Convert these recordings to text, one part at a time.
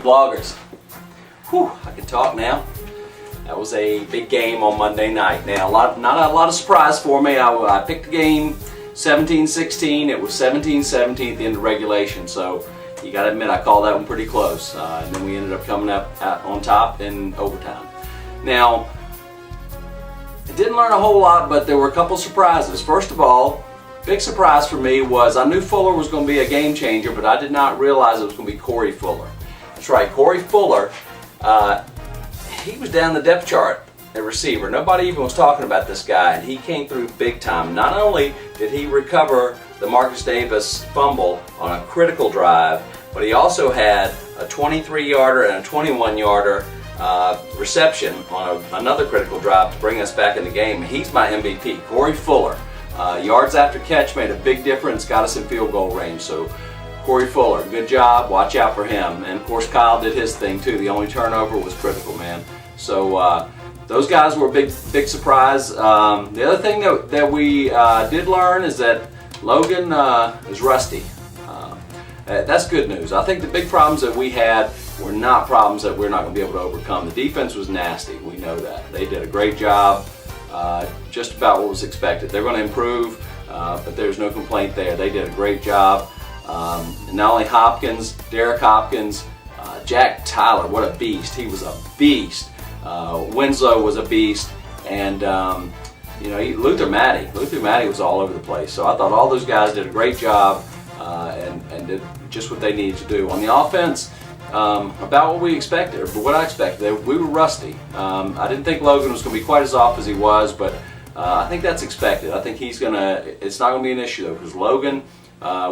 Hokieblogers. Whew, I can talk now. That was a big game on Monday night. Now, not a lot of surprise for me. I picked the game 17-16. It was 17-17 at the end of regulation. So you got to admit, I called that one pretty close. And then we ended up coming up on top in overtime. Now, I didn't learn a whole lot, but there were a couple surprises. First of all, big surprise for me was I knew Fuller was going to be a game changer, but I did not realize it was going to be Corey Fuller. That's right, Corey Fuller. He was down the depth chart at receiver. Nobody even was talking about this guy, and he came through big time. Not only did he recover the Marcus Davis fumble on a critical drive, but he also had a 23-yarder and a 21-yarder reception on another critical drive to bring us back in the game. He's my MVP, Corey Fuller. Yards after catch made a big difference, got us in field goal range. So Corey Fuller, good job, watch out for him. And of course Kyle did his thing too. The only turnover was critical, man. So those guys were a big surprise. The other thing that we did learn is that Logan is rusty. That's good news. I think the big problems that we had were not problems that we're not going to be able to overcome. The defense was nasty. We know that. They did a great job, just about what was expected. They're going to improve, but there's no complaint there. They did a great job. And not only Hopkins, Derek Hopkins, Jack Tyler, what a beast. He was a beast. Winslow was a beast. And Luther Matty was all over the place. So I thought all those guys did a great job and did just what they needed to do. On the offense, about what we expected, or what I expected, we were rusty. I didn't think Logan was going to be quite as off as he was, but I think that's expected. I think it's not going to be an issue though, because Logan,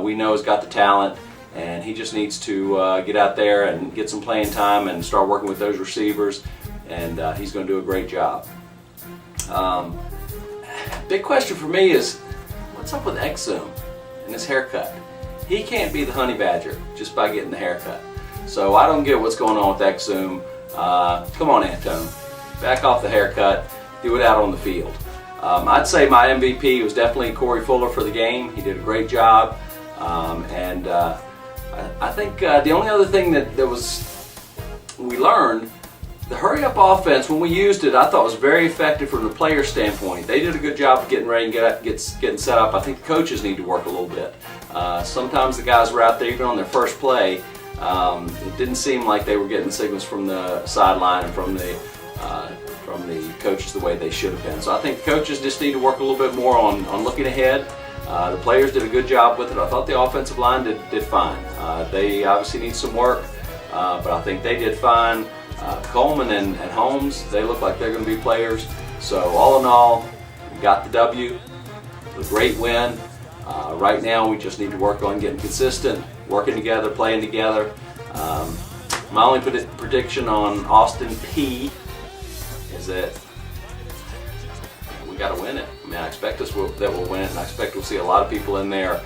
we know, has got the talent, and he just needs to get out there and get some playing time and start working with those receivers, and he's going to do a great job. Big question for me is, what's up with Exum and his haircut? He can't be the honey badger just by getting the haircut. So I don't get what's going on with Exum. Come on, Antone, back off the haircut, do it out on the field. I'd say my MVP was definitely Corey Fuller for the game. He did a great job, and I think the only other thing that we learned, the hurry-up offense, when we used it, I thought was very effective from the player standpoint. They did a good job of getting ready and getting set up. I think the coaches need to work a little bit. Sometimes the guys were out there even on their first play. It didn't seem like they were getting signals from the sideline and from the coaches the way they should have been. So I think coaches just need to work a little bit more on looking ahead. The players did a good job with it. I thought the offensive line did fine. They obviously need some work, but I think they did fine. Coleman and Holmes, they look like they're going to be players. So all in all, we got the W. It was a great win. Right now we just need to work on getting consistent, working together, playing together. My only prediction on Austin P is that we got to win it. I mean, I expect that we'll win it, and I expect we'll see a lot of people in there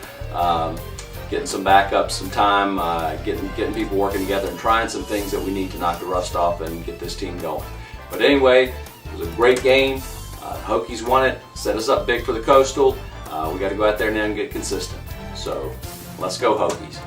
getting some backups, some time, getting people working together and trying some things that we need to knock the rust off and get this team going. But anyway, it was a great game. Hokies won it, set us up big for the Coastal. We got to go out there now and get consistent. So let's go Hokies.